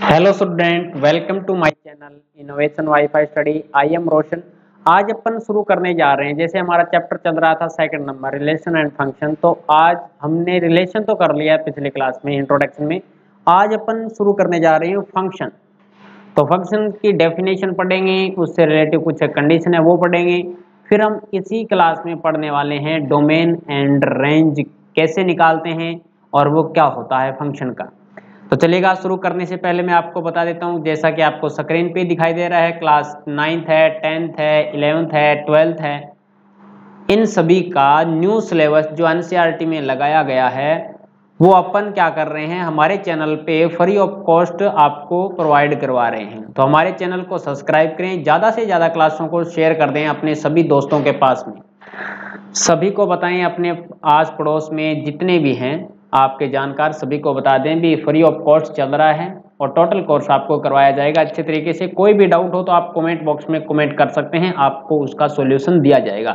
Hello student, welcome to my channel innovation WiFi study. I am Roshan. आज अपन शुरू करने जा रहे हैं। जैसे हमारा चैप्टर चल रहा था second number relation and function, तो आज हमने रिलेशन तो कर लिया पिछले क्लास में इंट्रोडक्शन में। आज अपन शुरू करने जा रहे हैं फंक्शन। तो फंक्शन की डेफिनेशन पढ़ेंगे, उससे रिलेटिव कुछ कंडीशन है वो पढ़ेंगे। फिर हम इसी क्लास में पढ़ने वाले हैं डोमेन एंड रेंज कैसे निकालते हैं और वो क्या होता है फंक्शन का। तो चलिएगा, शुरू करने से पहले मैं आपको बता देता हूँ, जैसा कि आपको स्क्रीन पे दिखाई दे रहा है, क्लास 9th है, 10th है, 11th है, 12th है, इन सभी का न्यू सिलेबस जो एनसीईआरटी में लगाया गया है वो अपन क्या कर रहे हैं, हमारे चैनल पे फ्री ऑफ कॉस्ट आपको प्रोवाइड करवा रहे हैं। तो हमारे चैनल को सब्सक्राइब करें, ज़्यादा से ज़्यादा क्लासों को शेयर कर दें अपने सभी दोस्तों के पास में, सभी को बताएं, अपने आस पड़ोस में जितने भी हैं आपके जानकार सभी को बता दें भी फ्री ऑफ कॉस्ट चल रहा है और टोटल कोर्स आपको करवाया जाएगा अच्छे तरीके से। कोई भी डाउट हो तो आप कमेंट बॉक्स में कमेंट कर सकते हैं, आपको उसका सॉल्यूशन दिया जाएगा।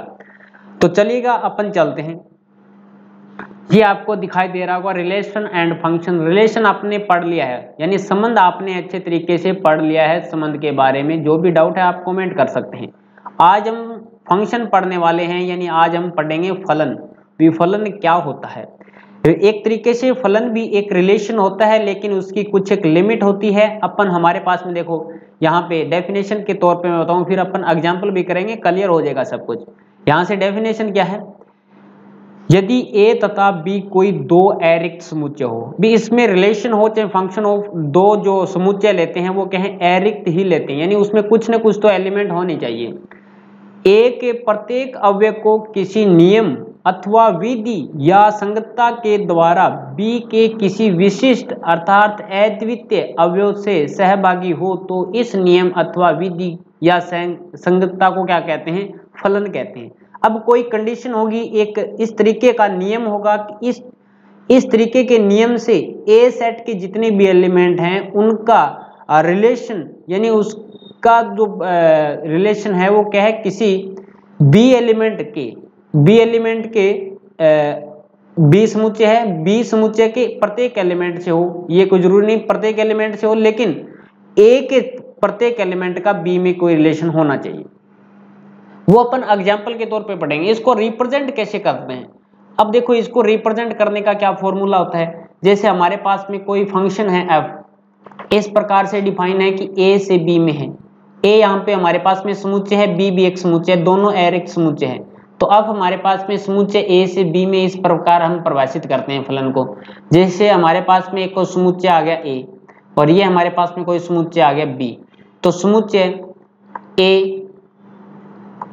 तो चलिएगा अपन चलते हैं। ये आपको दिखाई दे रहा होगा रिलेशन एंड फंक्शन। रिलेशन आपने पढ़ लिया है, यानी संबंध आपने अच्छे तरीके से पढ़ लिया है। संबंध के बारे में जो भी डाउट है आप कमेंट कर सकते हैं। आज हम फंक्शन पढ़ने वाले हैं, यानी आज हम पढ़ेंगे फलन। विफलन क्या होता है? एक तरीके से फलन भी एक रिलेशन होता है, लेकिन उसकी कुछ एक लिमिट होती है। अपन हमारे पास में देखो, यहाँ पे डेफिनेशन के तौर पे मैं बताऊं, फिर अपन एग्जाम्पल भी करेंगे, क्लियर हो जाएगा सब कुछ। यहाँ से डेफिनेशन क्या है, यदि ए तथा बी कोई दो अरिक्त समुच्चय हो, भी इसमें रिलेशन हो चाहे फंक्शन हो, दो जो समुच्चय लेते हैं वो कहें अरिक्त ही लेते हैं, यानी उसमें कुछ न कुछ तो एलिमेंट होने चाहिए। ए के प्रत्येक अवयव को किसी नियम अथवा विधि या संगतता के द्वारा बी के किसी विशिष्ट अर्थात अद्वितीय अवयव से सहभागी हो तो इस नियम अथवा विधि या संगतता को क्या कहते हैं? फलन कहते हैं। अब कोई कंडीशन होगी, एक इस तरीके का नियम होगा कि इस तरीके के नियम से ए सेट के जितने भी एलिमेंट हैं उनका रिलेशन, यानी उसका जो रिलेशन है वो क्या है, किसी बी एलिमेंट के बी समुच्चय है, बी समुच्चय के प्रत्येक एलिमेंट से हो। ये कोई जरूरी नहीं प्रत्येक एलिमेंट से हो, लेकिन ए के प्रत्येक एलिमेंट का बी में कोई रिलेशन होना चाहिए। वो अपन एग्जाम्पल के तौर पे पढ़ेंगे। इसको रिप्रेजेंट कैसे करते हैं? अब देखो, इसको रिप्रेजेंट करने का क्या फॉर्मूला होता है। जैसे हमारे पास में कोई फंक्शन है f, इस प्रकार से डिफाइन है कि a से b में है। a यहाँ पे हमारे पास में समुच्चय है, b भी एक समुच्चय है, दोनों अरिक्त समुच्चय है। तो अब हमारे पास में समुच्चय a से b में इस प्रकार हम परिभाषित करते हैं फलन को। जैसे हमारे पास में एक समुच्चय आ गया a और ये हमारे पास में कोई समुच्चय आ गया b, तो समुच्चय a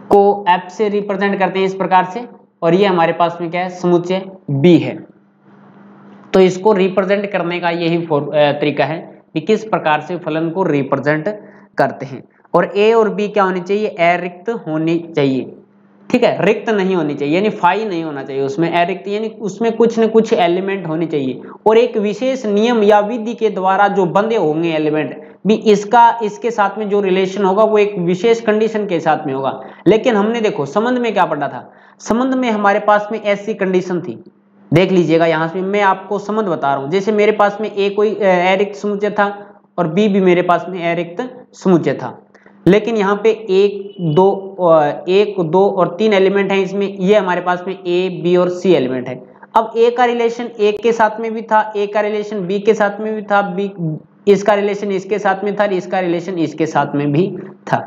को f से रिप्रेजेंट करते हैं इस प्रकार से, और ये हमारे पास में क्या है, समुच्चय b है। तो इसको रिप्रेजेंट करने का यही तरीका है कि किस प्रकार से फलन को रिप्रेजेंट करते हैं। और a और b क्या होनी चाहिए? अरिक्त होनी चाहिए, ठीक है, रिक्त नहीं होनी चाहिए, यानी फाई नहीं होना चाहिए उसमें, अरिक्त यानी उसमें कुछ न कुछ एलिमेंट होने चाहिए। और एक विशेष नियम या विधि के द्वारा जो बंधे होंगे एलिमेंट भी, इसके साथ में जो रिलेशन होगा वो एक विशेष कंडीशन के साथ में होगा। लेकिन हमने देखो संबंध में क्या पढ़ा था, संबंध में हमारे पास में ऐसी कंडीशन थी, देख लीजिएगा, यहाँ से मैं आपको संबंध बता रहा हूँ। जैसे मेरे पास में ए कोई अरिक्त समुच्चय था और बी भी मेरे पास में अरिक्त समुच्चय था, लेकिन यहाँ पे एक दो और तीन एलिमेंट हैं इसमें, ये हमारे पास में ए बी और सी एलिमेंट है। अब ए का रिलेशन ए के साथ में भी था, ए का रिलेशन बी के साथ में भी था, बी इसका रिलेशन इसके साथ में था, इसका रिलेशन इसके साथ में भी था।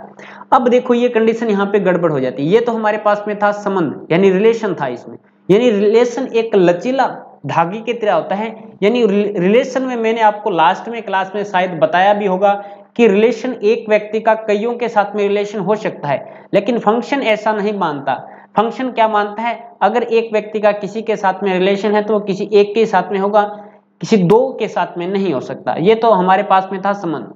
अब देखो ये कंडीशन यहाँ पे गड़बड़ हो जाती है। ये तो हमारे पास में था संबंध, यानी रिलेशन था इसमें, यानी रिलेशन एक लचीला धागे की तरह होता है। यानी रिलेशन में मैंने आपको लास्ट में क्लास में शायद बताया भी होगा कि रिलेशन एक व्यक्ति का कईयों के साथ में रिलेशन हो सकता है, लेकिन फंक्शन ऐसा नहीं मानता। फंक्शन क्या मानता है, अगर एक व्यक्ति का किसी के साथ में रिलेशन है तो वो किसी एक के साथ में होगा, किसी दो के साथ में नहीं हो सकता। ये तो हमारे पास में था संबंध।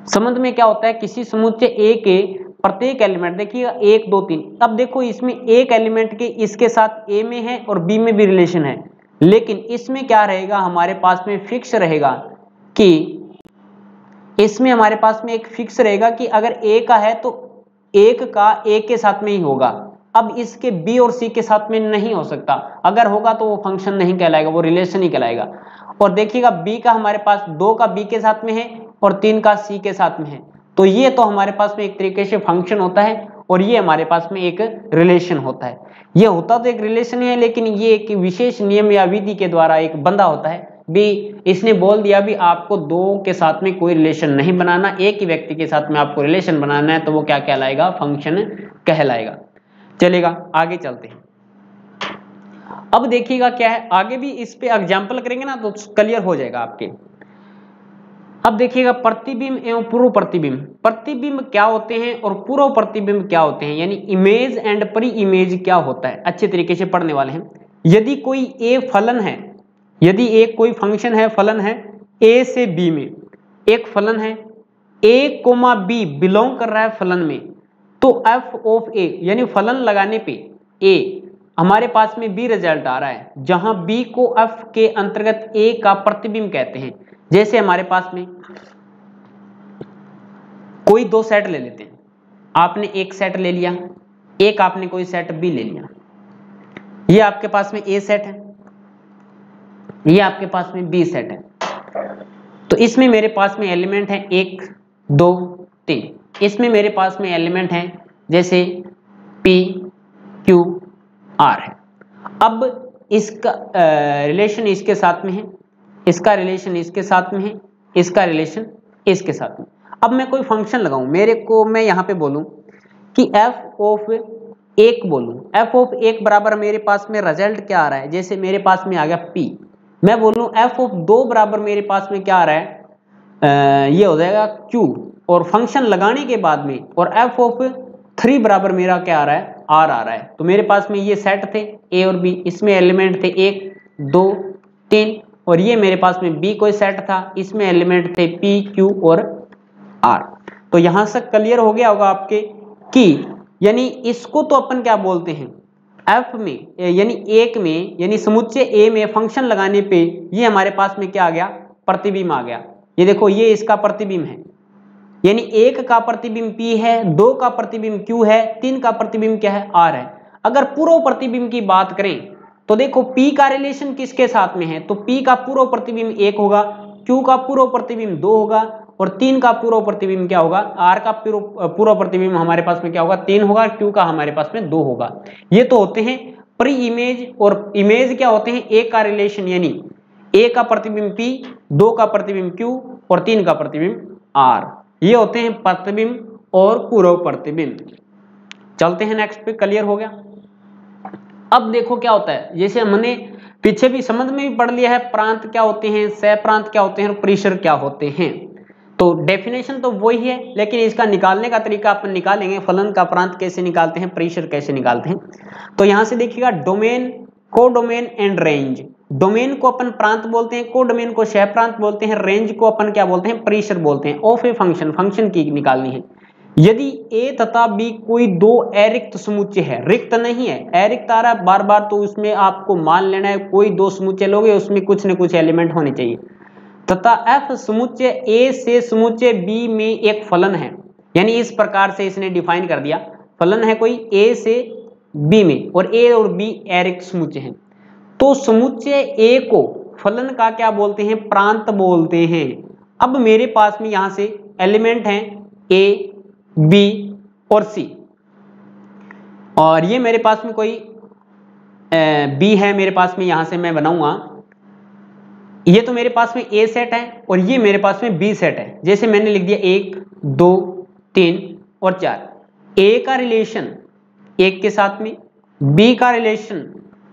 संबंध में क्या होता है, किसी समुच्चय ए के प्रत्येक एलिमेंट, देखिएगा 1 2 3, अब देखो इसमें एक एलिमेंट के इसके साथ ए में है और बी में भी रिलेशन है, लेकिन इसमें क्या रहेगा, हमारे पास में फिक्स रहेगा कि इसमें हमारे पास में एक फिक्स रहेगा कि अगर ए का है तो एक का ए के साथ में ही होगा। अब इसके बी और सी के साथ में नहीं हो सकता, अगर होगा तो वो फंक्शन नहीं कहलाएगा, वो रिलेशन ही कहलाएगा। और देखिएगा बी का हमारे पास 2 का बी के साथ में है और 3 का सी के साथ में है। तो ये तो हमारे पास में एक तरीके से फंक्शन होता है और ये हमारे पास में एक रिलेशन होता है। ये होता तो एक रिलेशन है, लेकिन ये एक विशेष नियम या विधि के द्वारा एक बंधा होता है। भी इसने बोल दिया भी आपको 2 के साथ में कोई रिलेशन नहीं बनाना, एक ही व्यक्ति के साथ में आपको रिलेशन बनाना है, तो वो क्या कहलाएगा? फंक्शन कहलाएगा। चलेगा आगे चलते हैं। अब देखिएगा क्या है, आगे भी इस पे एग्जाम्पल करेंगे ना तो क्लियर हो जाएगा आपके। अब देखिएगा प्रतिबिंब एवं पूर्व प्रतिबिंब। प्रतिबिंब क्या होते हैं और पूर्व प्रतिबिंब क्या होते हैं, यानी इमेज एंड प्री इमेज क्या होता है, अच्छे तरीके से पढ़ने वाले हैं। यदि कोई ए फलन है, यदि एक कोई फंक्शन है, फलन है ए से बी में, एक फलन है ए कोमा बी बिलोंग कर रहा है फलन में, तो एफ ऑफ ए यानी फलन लगाने पे ए हमारे पास में बी रिजल्ट आ रहा है, जहां बी को एफ के अंतर्गत ए का प्रतिबिंब कहते हैं। जैसे हमारे पास में कोई 2 सेट ले लेते हैं, आपने एक सेट ले लिया, एक आपने कोई सेट बी ले लिया। ये आपके पास में ए सेट है, ये आपके पास में बी सेट है। तो इसमें मेरे पास में एलिमेंट है 1 2 3, इसमें मेरे पास में एलिमेंट है जैसे पी क्यू आर है। अब इसका रिलेशन इसके साथ में है, इसका रिलेशन इसके साथ में है, इसका रिलेशन इसके साथ में। अब मैं कोई फंक्शन लगाऊं, मेरे को मैं यहां पे बोलूं कि f ऑफ 1 बोलूं, f ऑफ 1 बराबर मेरे पास में रिजल्ट क्या आ रहा है, जैसे मेरे पास में आ गया p। मैं बोलूं f ऑफ 2 बराबर मेरे पास में क्या आ रहा है, ये हो जाएगा q, और फंक्शन लगाने के बाद में और f ऑफ 3 बराबर मेरा क्या आ रहा है, r आ रहा है। तो मेरे पास में ये सेट थे a और b, इसमें एलिमेंट थे 1 2 3, और ये मेरे पास में b कोई सेट था, इसमें एलिमेंट थे p q और r। तो यहां से क्लियर हो गया होगा आपके कि यानी इसको तो अपन क्या बोलते हैं, f में यानी 1 में यानी समुच्चय a में फंक्शन लगाने पे ये हमारे पास में क्या आ गया, प्रतिबिंब आ गया। ये देखो ये इसका प्रतिबिंब है, यानी 1 का प्रतिबिंब p है, 2 का प्रतिबिंब q है, 3 का प्रतिबिंब क्या है, r है। अगर पूर्व प्रतिबिंब की बात करें तो देखो p का रिलेशन किसके साथ में है, तो p का पूर्व प्रतिबिंब 1 होगा, q का पूर्व प्रतिबिंब 2 होगा और 3 का पूर्व प्रतिबिंब क्या होगा, r का पूर्व प्रतिबिंब हमारे पास में क्या होगा, 3 होगा, q का हमारे पास में 2 होगा। ये तो होते हैं प्री इमेज, और इमेज क्या होते हैं, a का रिलेशन यानी a का प्रतिबिंब p, 2 का प्रतिबिंब q और 3 का प्रतिबिंब r, ये होते हैं प्रतिबिंब और पूर्व प्रतिबिंब। चलते हैं नेक्स्ट पे, क्लियर हो गया। अब देखो क्या होता है, जैसे हमने पीछे भी समझ में भी पढ़ लिया है, प्रांत क्या होते हैं, सह प्रांत क्या होते हैं और परिसर क्या होते हैं। तो डेफिनेशन तो वही है, लेकिन इसका निकालने का तरीका अपन निकालेंगे, फलन का प्रांत कैसे निकालते हैं, परिसर कैसे निकालते हैं। तो यहां से देखिएगा domain, codomain and range. Domain को अपन प्रांत बोलते हैं, कोडोमेन को सह प्रांत बोलते हैं, रेंज को अपन क्या बोलते हैं, परिसर बोलते हैं। ऑफ ए फंक्शन, फंक्शन की निकालनी है। यदि a तथा b कोई 2 अरिक्त समुच्चय है, रिक्त नहीं है, अरिक्त आ रहा है बार बार, तो उसमें आपको मान लेना है कोई 2 समुच्चय लोगे उसमें कुछ न कुछ एलिमेंट होने चाहिए, तथा f समुच्चय a से समुच्चय b में एक फलन है, यानी इस प्रकार से इसने डिफाइन कर दिया, फलन है कोई a से b में और a और b अरिक्त समुच्चय हैं, तो समुच्चय a को फलन का क्या बोलते हैं, प्रांत बोलते हैं। अब मेरे पास में यहां से एलिमेंट हैं a b और c, और ये मेरे पास में कोई b है, मेरे पास में यहां से मैं बनाऊंगा, ये तो मेरे पास में a सेट है और ये मेरे पास में b सेट है। जैसे मैंने लिख दिया 1 2 3 और 4, a का रिलेशन 1 के साथ में, b का रिलेशन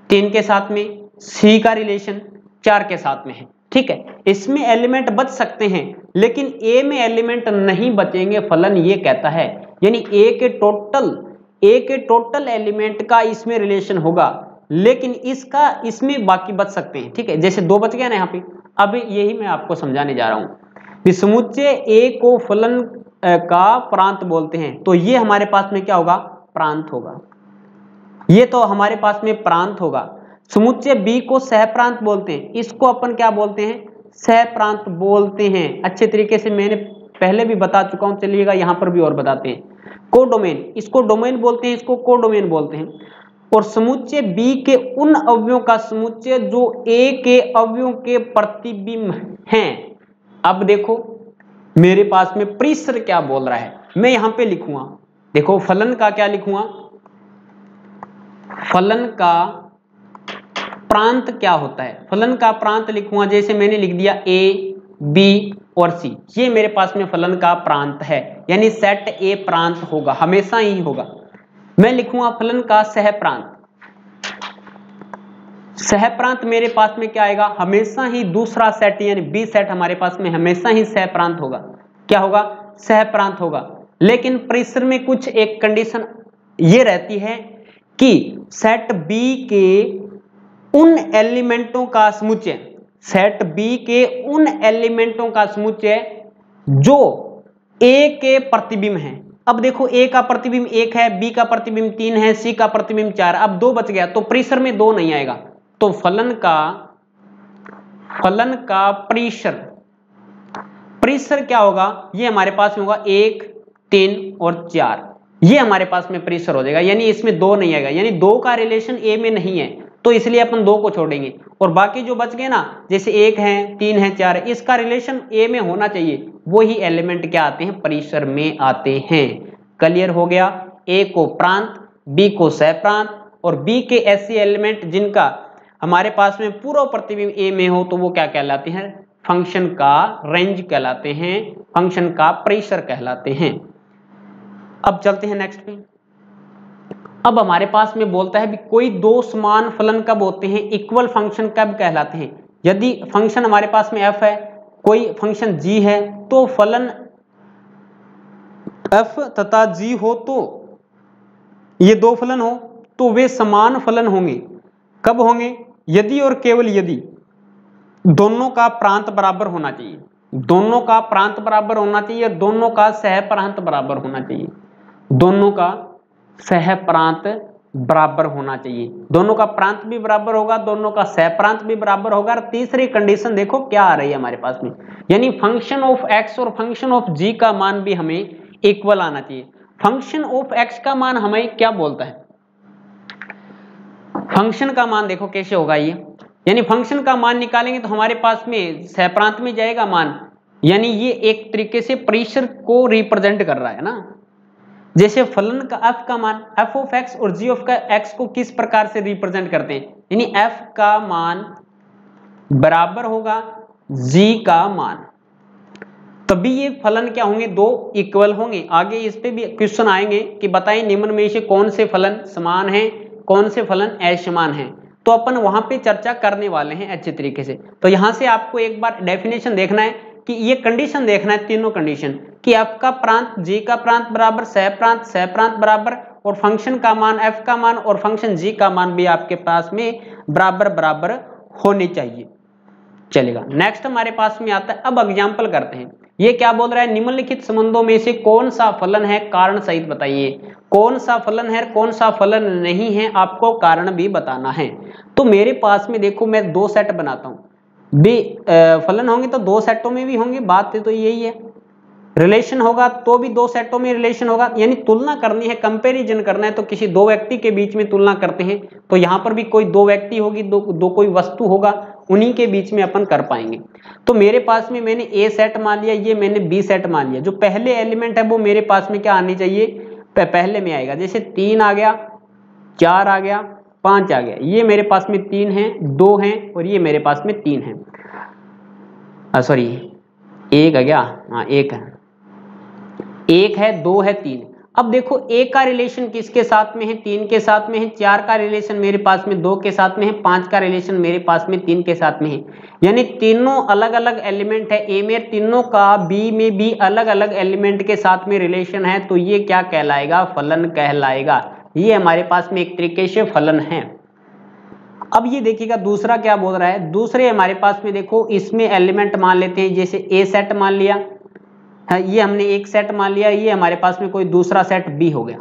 3 के साथ में, c का रिलेशन 4 के साथ में है। ठीक है, इसमें एलिमेंट बच सकते हैं लेकिन a में एलिमेंट नहीं बचेंगे, फलन ये कहता है, यानी a के टोटल एलिमेंट का इसमें रिलेशन होगा, लेकिन इसमें बाकी बच सकते हैं। ठीक है, जैसे 2 बच गया ना यहाँ पे। अब यही मैं आपको समझाने जा रहा हूं कि समुच्चय a को फलन का प्रांत बोलते हैं, तो ये हमारे पास में क्या होगा, प्रांत होगा, ये तो हमारे पास में प्रांत होगा। समुच्चय b को सहप्रांत बोलते हैं, इसको अपन क्या बोलते हैं, सहप्रांत बोलते हैं। अच्छे तरीके से मैंने पहले भी बता चुका हूं, चलिएगा यहां पर भी और बताते हैं। कोडोमेन, इसको डोमेन बोलते हैं, इसको कोडोमेन बोलते हैं। और समुच्चय बी के उन अवयवों का समुच्चय जो ए के अवयवों के प्रतिबिंब हैं। अब देखो मेरे पास में परिसर क्या बोल रहा है, मैं यहां पे लिखूंगा, देखो फलन का क्या लिखूंगा, फलन का प्रांत क्या होता है, फलन का प्रांत लिखूंगा, जैसे मैंने लिख दिया ए बी और सी, ये मेरे पास में फलन का प्रांत है, यानी सेट ए प्रांत होगा, हमेशा ही होगा। मैं लिखूंगा फलन का सहप्रांत, सहप्रांत मेरे पास में क्या आएगा, हमेशा ही दूसरा सेट यानी बी सेट हमारे पास में हमेशा ही सहप्रांत होगा, क्या होगा, सहप्रांत होगा। लेकिन परिसर में कुछ एक कंडीशन ये रहती है कि सेट बी के उन एलिमेंटों का समुच्चय, सेट बी के उन एलिमेंटों का समुच्चय जो ए के प्रतिबिंब हैं। अब देखो ए का प्रतिबिंब 1 है, बी का प्रतिबिंब 3 है, सी का प्रतिबिंब 4, अब 2 बच गया, तो परिसर में 2 नहीं आएगा, तो फलन का परिसर, परिसर क्या होगा, ये हमारे पास में होगा 1 3 और 4, ये हमारे पास में परिसर हो जाएगा, यानी इसमें 2 नहीं आएगा, यानी 2 का रिलेशन ए में नहीं है, तो इसलिए अपन 2 को छोड़ेंगे, और बाकी जो बच गए ना, जैसे 1 है 3 है 4 है, इसका रिलेशन ए में होना चाहिए, वही एलिमेंट क्या आते हैं, परिसर में आते हैं। क्लियर हो गया, ए को प्रांत, बी को सहप्रांत, और बी के ऐसे एलिमेंट जिनका हमारे पास में पूरा प्रतिबिंब ए में हो तो वो क्या कहलाते हैं, फंक्शन का रेंज कहलाते हैं, फंक्शन का परिसर कहलाते हैं। अब चलते हैं नेक्स्ट पे। अब हमारे पास में बोलता है भी कोई दो समान फलन कब होते हैं, इक्वल फंक्शन कब कहलाते हैं। यदि फंक्शन हमारे पास में f है, कोई फंक्शन g है, तो फलन f तथा g हो, तो ये दो फलन हो तो वे समान फलन होंगे। कब होंगे, यदि और केवल यदि दोनों का प्रांत बराबर होना चाहिए, दोनों का प्रांत बराबर होना चाहिए, दोनों का सहप्रांत बराबर होना चाहिए, दोनों का सहप्रांत बराबर होना चाहिए, दोनों का प्रांत भी बराबर होगा, दोनों का सहप्रांत भी बराबर होगा। और तीसरी कंडीशन देखो क्या आ रही है हमारे पास में, यानी फंक्शन ऑफ x और फंक्शन ऑफ g का मान भी हमें इक्वल आना चाहिए। फंक्शन ऑफ x का मान हमें क्या बोलता है, फंक्शन का मान देखो कैसे होगा ये, यानी फंक्शन का मान निकालेंगे तो हमारे पास में सहप्रांत में जाएगा मान, यानी ये एक तरीके से परिसर को रिप्रेजेंट कर रहा है ना। जैसे फलन का f का मान, f ऑफ x और g ऑफ x को किस प्रकार से रिप्रेजेंट करते हैं, यानी f का मान बराबर होगा g का मान, तभी ये फलन क्या होंगे, दो इक्वल होंगे। आगे इस पे भी क्वेश्चन आएंगे कि बताएं निम्न में से कौन से फलन समान हैं, कौन से फलन असमान हैं, तो अपन वहां पे चर्चा करने वाले हैं अच्छे तरीके से। तो यहां से आपको एक बार डेफिनेशन देखना है कि ये कंडीशन देखना है, तीनों कंडीशन कि f का प्रांत g का प्रांत बराबर सहप्रांत, सहप्रांत बराबर, और फंक्शन का मान f का मान और फंक्शन g का मान भी आपके पास में बराबर बराबर होने चाहिए। चलेगा, नेक्स्ट हमारे पास में आता है, अब एग्जांपल करते हैं। ये क्या बोल रहा है, निम्नलिखित संबंधों में से कौन सा फलन है, कारण सहित बताइए। कौन सा फलन है, कौन सा फलन नहीं है, आपको कारण भी बताना है। तो मेरे पास में देखो मैं दो सेट बनाता हूं, भी फलन होंगे तो दो सेटों में भी होंगे, बात तो यही है। रिलेशन होगा तो भी दो सेटों में रिलेशन होगा, यानी तुलना करनी है, कंपैरिजन करना है, तो किसी दो व्यक्ति के बीच में तुलना करते हैं, तो यहां पर भी कोई दो व्यक्ति होगी, दो कोई वस्तु होगा, उन्हीं के बीच में अपन कर पाएंगे। तो मेरे पास में मैंने ए सेट मान लिया, ये मैंने बी सेट मान लिया। जो पहले एलिमेंट है वो मेरे पास में क्या आनी चाहिए, पहले में आएगा। जैसे 3 आ गया, 4 आ गया, 5 आ गया, ये मेरे पास में 3 है, 2 है, और ये मेरे पास में 3 है, सॉरी 1 आ गया, हाँ 1 है, 1 है, 2 है, 3। अब देखो ए का रिलेशन किसके साथ में है, 3 के साथ में है, 4 का रिलेशन मेरे पास में 2 के साथ में है, 5 का रिलेशन मेरे पास में 3 के साथ में है, यानी तीनों अलग अलग एलिमेंट है ए में, तीनों का बी में भी अलग अलग एलिमेंट के साथ में रिलेशन है, तो ये क्या कहलाएगा, फलन कहलाएगा। ये हमारे पास में एक तरीके से फलन है। अब ये देखिएगा दूसरा क्या बोल रहा है, दूसरे हमारे पास में देखो इसमें एलिमेंट मान लेते हैं, जैसे ए सेट मान लिया, ये हमने एक सेट मान लिया, ये हमारे पास में कोई दूसरा सेट बी हो गया।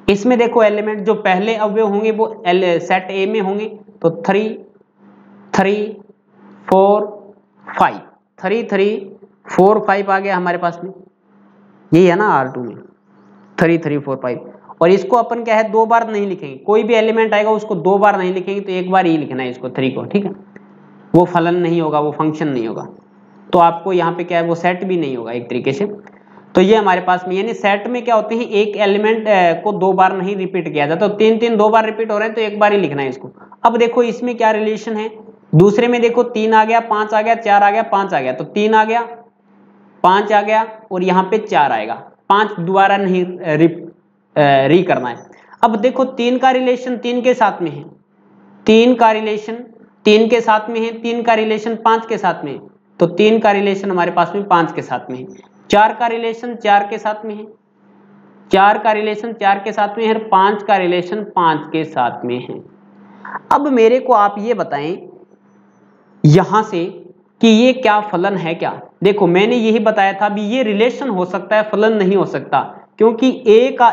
इसमें देखो एलिमेंट जो पहले अवयव होंगे वो सेट ए में होंगे, तो 3 3 4 5, 3 3 4 5 आ गया हमारे पास में, यही है ना R2 में 3 3 4 5। और इसको अपन क्या है 2 बार नहीं लिखेंगे, कोई भी एलिमेंट आएगा उसको 2 बार नहीं लिखेंगे, तो एक बार ही लिखना है इसको 3 को, ठीक है। वो फलन नहीं होगा, वो फंक्शन नहीं होगा, तो आपको यहाँ पे क्या है वो सेट भी नहीं होगा एक तरीके से। तो ये हमारे पास में, यानी सेट में क्या होते हैं, एक एलिमेंट को 2 बार नहीं रिपीट किया जाता, तो 3 2 बार रिपीट हो रहे हैं तो एक बार ही लिखना है इसको। अब देखो इसमें क्या रिलेशन है, दूसरे में देखो 3 आ गया, 5 आ गया, 4 आ गया, 5 आ गया, तो 3 आ गया, 5 आ गया और यहाँ पे 4 आएगा, 5 दोबारा नहीं री करना है। अब देखो 3 का रिलेशन 3 के साथ में है, 3 का रिलेशन 3 के साथ में है, 3 का रिलेशन 5 के साथ में है, तो 3 का रिलेशन हमारे पास में 5 के साथ में है, 4 का रिलेशन 4 के साथ में है, 4 का रिलेशन 4 के साथ में है, 5 का रिलेशन 5 के साथ में है। अब मेरे को आप ये बताएं यहां से कि ये क्या फलन है क्या। देखो मैंने यही बताया था अभी, ये रिलेशन हो सकता है, फलन नहीं हो सकता, क्योंकि ए का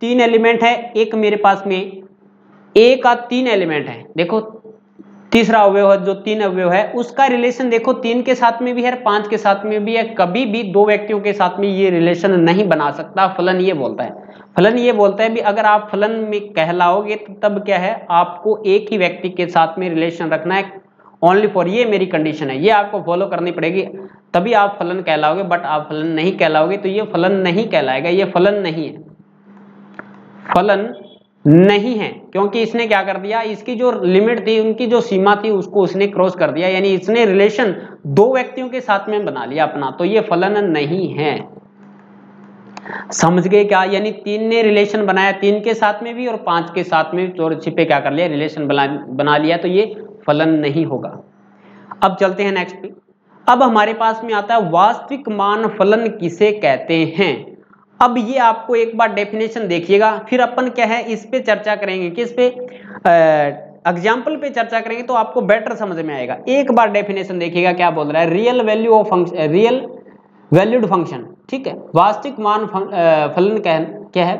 3 एलिमेंट है, एक मेरे पास में ए का 3 एलिमेंट है, देखो तीसरा अवयव है जो 3 अवयव है उसका रिलेशन देखो 3 के साथ में भी है, 5 के साथ में भी है, कभी भी 2 व्यक्तियों के साथ में ये रिलेशन नहीं बना सकता। फलन ये बोलता है, फलन ये बोलता है भी अगर आप फलन में कहलाओगे तो तब क्या है, आपको एक ही व्यक्ति के साथ में रिलेशन रखना है, ओनली फॉर, ये मेरी कंडीशन है, ये आपको फॉलो करनी पड़ेगी, तभी आप फलन कहलाओगे। बट आप फलन नहीं कहलाओगे तो ये फलन नहीं कहलाएगा, ये फलन नहीं है, फलन नहीं है, क्योंकि इसने क्या कर दिया, इसकी जो लिमिट थी, उनकी जो सीमा थी उसको उसने क्रॉस कर दिया, यानी इसने रिलेशन 2 व्यक्तियों के साथ में बना लिया अपना, तो ये फलन नहीं है। समझ गए क्या, यानी 3 ने रिलेशन बनाया 3 के साथ में भी और 5 के साथ में चोर छिपे क्या कर लिया, रिलेशन बना लिया, तो ये फलन नहीं होगा। अब चलते हैं नेक्स्ट पे। अब हमारे पास में आता है वास्तविक मान फलन किसे कहते हैं। अब ये आपको एक बार डेफिनेशन देखिएगा, फिर अपन क्या है इस पे चर्चा करेंगे, किस पे, एग्जाम्पल पे चर्चा करेंगे तो आपको बेटर समझ में आएगा। एक बार डेफिनेशन देखिएगा क्या बोल रहा है, real value of function, real valued function, ठीक है। वास्तविक मान फलन क्या है,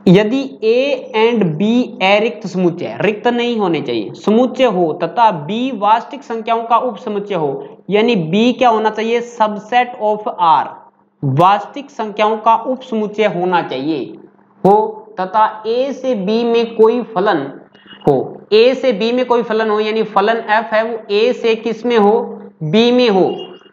यदि a एंड b अरिक्त समुच्चय है, रिक्त नहीं होने चाहिए, समुच्चय हो तथा b वास्तविक संख्याओं का उप समुच्चय हो, यानी b क्या होना चाहिए, सबसेट ऑफ r, वास्तविक संख्याओं का उप समुच्चय होना चाहिए हो, तथा a से b में कोई फलन हो, a से b में कोई फलन हो, यानी फलन f है वो a से किस में हो, b में हो,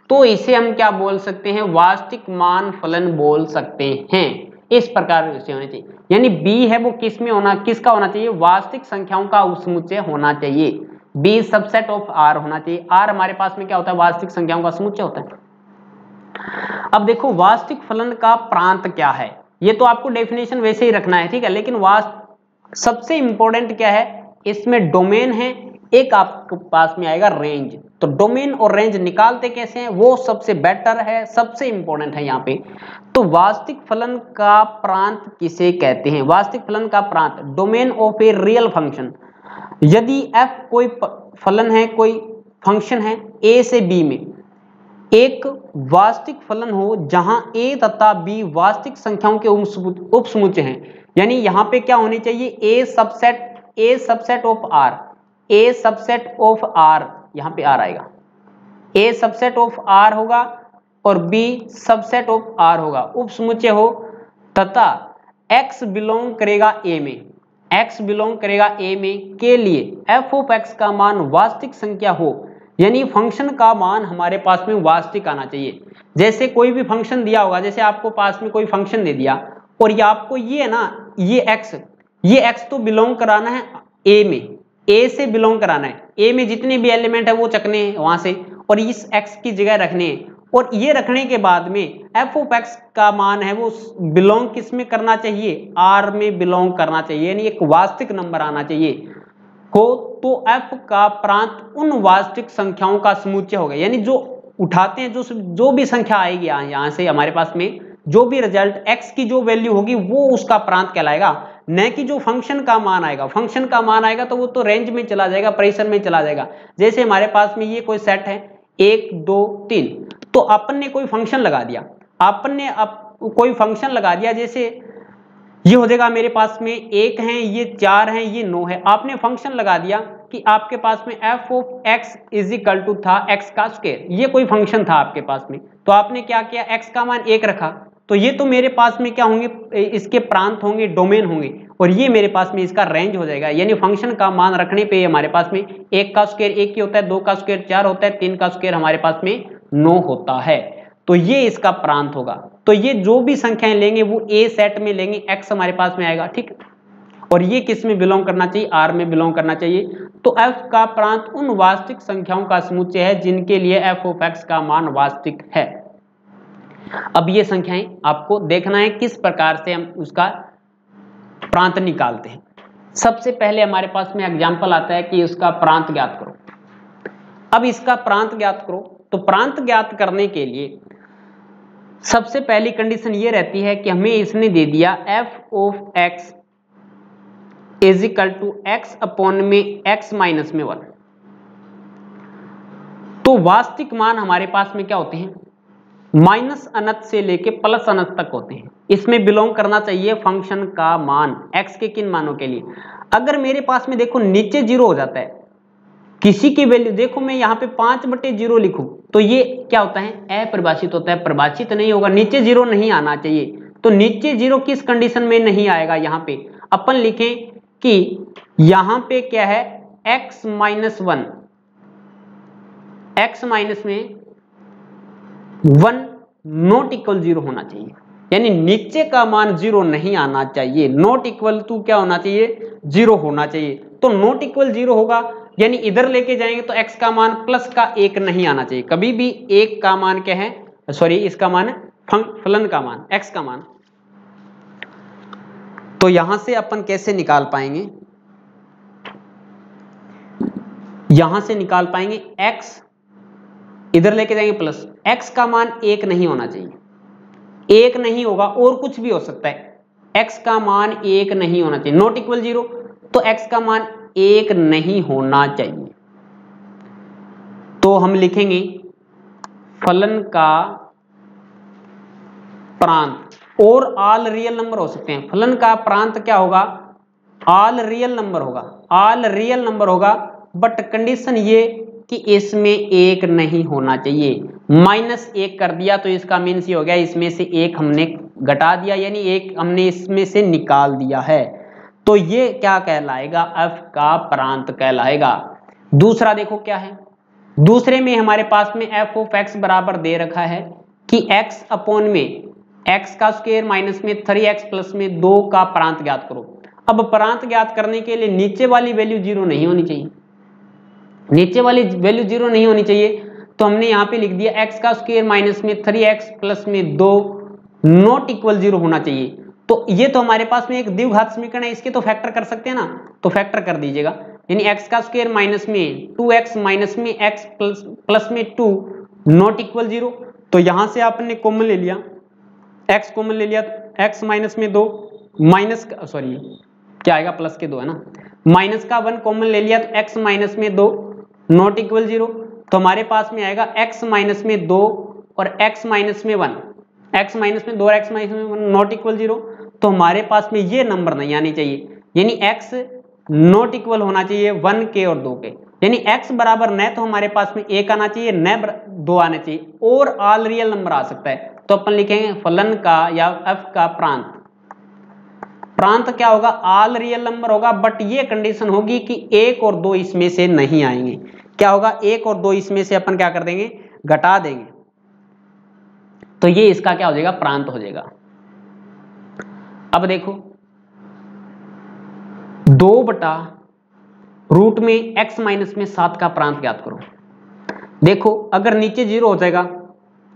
तो इसे हम क्या बोल सकते हैं, वास्तविक मान फलन बोल सकते हैं। इस प्रकार से होने चाहिए, यानी b है वो किस में होना, किसका होना चाहिए, वास्तविक संख्याओं का उपसमुच्चय होना चाहिए, b सबसेट ऑफ r होना चाहिए। r हमारे पास में क्या होता है, वास्तविक संख्याओं का समुच्चय होता है। अब देखो वास्तविक फलन का प्रांत क्या है, ये तो आपको डेफिनेशन वैसे ही रखना है, ठीक है, लेकिन सबसे इंपॉर्टेंट क्या है, इसमें डोमेन है, एक आपके पास में आएगा रेंज, तो डोमेन और रेंज निकालते कैसे हैं वो सबसे बेटर है, सबसे इंपॉर्टेंट है यहाँ पे। तो वास्तविक फलन का प्रांत किसे कहते हैं, वास्तविक फलन का प्रांत, domain of a real function, यदि f कोई फलन है, कोई फंक्शन है a से b में, एक वास्तविक फलन हो जहां a तथा b वास्तविक संख्याओं के उपसमुच्चय हैं, यानी यहां पे क्या होनी चाहिए, a subset of r, a subset of r, यहां पे r आएगा, a सबसेट ऑफ r होगा और b सबसेट ऑफ r होगा, उपसमुच्चय हो, तथा x बिलोंग करेगा a में, x बिलोंग करेगा a में के लिए f ऑफ x का मान वास्तविक संख्या हो, यानी फंक्शन का मान हमारे पास में वास्तविक आना चाहिए। जैसे कोई भी फंक्शन दिया होगा, जैसे आपको पास में कोई फंक्शन दे दिया और ये आपको ये है ना, ये x तो बिलोंग कराना है a में, a से बिलोंग कराना है, a में जितने भी एलिमेंट है वो चकने हैं वहां से और इस x की जगह रखने हैं, और ये रखने के बाद में f ऑफ x का मान है वो बिलोंग किस में करना चाहिए, r में बिलोंग करना चाहिए, यानी एक वास्तविक नंबर आना चाहिए हो, तो f का प्रांत उन वास्तविक संख्याओं का समुच्चय होगा, यानी जो उठाते हैं, जो भी संख्या आएगी यहाँ से हमारे पास में, जो भी रिजल्ट x की जो वैल्यू होगी वो उसका प्रांत कहलाएगा, न कि जो फंक्शन का मान आएगा। फंक्शन का मान आएगा तो वो तो रेंज में चला जाएगा, परेशान में चला जाएगा। जैसे हमारे पास में ये कोई सेट है 1 2 3, तो अपन ने कोई फंक्शन लगा दिया, कोई फंक्शन लगा दिया, जैसे ये हो जाएगा मेरे पास में 1 है, ये 4 है, ये 9 है, आपने फंक्शन लगा दिया कि आपके पास में f of x is equal to था x का स्क्वायर, ये कोई फंक्शन था आपके पास में, तो आपने क्या किया, x का मान 1 रखा, तो ये तो मेरे पास में क्या होंगे, इसके प्रांत होंगे, डोमेन होंगे, और ये मेरे पास में इसका रेंज हो जाएगा। यानी फंक्शन का मान रखने पे हमारे पास में 1 का स्क्वायर 1 ही होता है, 2 का स्क्वायर 4 होता है, 3 का स्क्वायर हमारे पास में 9 होता है। तो ये इसका प्रांत होगा। तो ये जो भी संख्याएं लेंगे वो ए सेट में लेंगे, एक्स हमारे पास में आएगा, ठीक। और ये किस में बिलोंग करना चाहिए, आर में बिलोंग करना चाहिए। तो एफ का प्रांत उन वास्तविक संख्याओं का समुच्चय है जिनके लिए एफ ऑफ एक्स का मान वास्तविक है। अब ये संख्याएं आपको देखना है किस प्रकार से हम उसका प्रांत निकालते हैं। सबसे पहले हमारे पास में एग्जांपल आता है कि उसका प्रांत ज्ञात करो। अब इसका प्रांत ज्ञात करो, तो प्रांत ज्ञात करने के लिए सबसे पहली कंडीशन ये रहती है कि हमें इसने दे दिया f of x is equal to x upon में एक्स माइनस में 1। तो वास्तविक मान हमारे पास में क्या होते हैं, माइनस अनंत से लेके प्लस अनंत तक होते हैं। इसमें बिलोंग करना चाहिए फंक्शन का मान x के किन मानों के लिए। अगर मेरे पास में देखो नीचे 0 हो जाता है किसी की वैल्यू, देखो मैं यहाँ पे 5/0 लिखूं तो ये क्या होता है, अपरिभाषित होता है, परिभाषित नहीं होगा, नीचे 0 नहीं आना चाहिए। तो नीचे 0 किस कंडीशन में नहीं आएगा, यहाँ पे अपन लिखें कि यहाँ पे क्या है x माइनस 1, x माइनस में 1 नॉट इक्वल 0 होना चाहिए। यानी नीचे का मान 0 नहीं आना चाहिए, नॉट इक्वल टू क्या होना चाहिए, 0 होना चाहिए। तो नॉट इक्वल 0 होगा, यानी इधर लेके जाएंगे तो x का मान प्लस का 1 नहीं आना चाहिए। कभी भी 1 का मान क्या है, सॉरी इसका मान फलन का मान, x का मान। तो यहां से अपन कैसे निकाल पाएंगे, यहां से निकाल पाएंगे x इधर लेके जाएंगे प्लस, x का मान 1 नहीं होना चाहिए, 1 नहीं होगा और कुछ भी हो सकता है, x का मान 1 नहीं होना चाहिए, नॉट इक्वल 0। तो x का मान 1 नहीं होना चाहिए। तो हम लिखेंगे फलन का प्रांत, और ऑल रियल नंबर हो सकते हैं। फलन का प्रांत क्या होगा, ऑल रियल नंबर होगा, ऑल रियल नंबर होगा, बट कंडीशन ये कि इसमें 1 नहीं होना चाहिए। -1 कर दिया तो इसका मीन्स ये हो गया इसमें से 1 हमने घटा दिया, यानी 1 हमने इसमें से निकाल दिया है। तो ये क्या कहलाएगा, f का प्रांत कहलाएगा। दूसरा देखो क्या है, दूसरे में हमारे पास में f ऑफ x बराबर दे रखा है कि x अपॉन में x का स्क्वायर माइनस में 3x प्लस में 2 का प्रांत ज्ञात करो। अब प्रांत ज्ञात करने के लिए नीचे वाली वैल्यू 0 नहीं होनी चाहिए, नीचे वाली वैल्यू 0 नहीं होनी चाहिए। तो हमने यहाँ पे लिख दिया x का स्क्वायर माइनस में 3x प्लस में 2 नॉट इक्वल 0 होना चाहिए। तो ये तो हमारे पास में एक द्विघात समीकरण है, इसके तो फैक्टर कर सकते हैं ना, तो फैक्टर कर दीजिएगा। यानी x का स्क्वायर माइनस में 2x माइनस में x प्लस में 2 नॉट इक्वल 0। तो यहां से आपने कॉमन ले लिया, x कॉमन ले लिया, तो x माइनस में 2 माइनस सॉरी क्या आएगा, प्लस के 2 है ना, माइनस का 1 कॉमन ले लिया तो x माइनस में 2 नॉट इक्वल 0। तो हमारे पास में आएगा x माइनस में 2 और x माइनस में 1, x माइनस में 2 और x माइनस में 1 नॉट इक्वल 0। तो हमारे पास में ये नंबर नहीं आनी चाहिए, यानी x नॉट इक्वल होना चाहिए 1 के और 2 के। यानी x बराबर न तो हमारे पास में 1 आना चाहिए न 2 आना चाहिए, और ऑल रियल नंबर आ सकता है। तो अपन लिखेंगे फलन का या f का प्रांत, प्रांत क्या होगा, ऑल रियल नंबर होगा, बट ये कंडीशन होगी कि 1 और 2 इसमें से नहीं आएंगे। क्या होगा, 1 और 2 इसमें से अपन क्या कर देंगे, घटा देंगे। तो ये इसका क्या हो जाएगा, प्रांत हो जाएगा। अब देखो 2/रूट में x माइनस में 7 का प्रांत ज्ञात करो। देखो अगर नीचे 0 हो जाएगा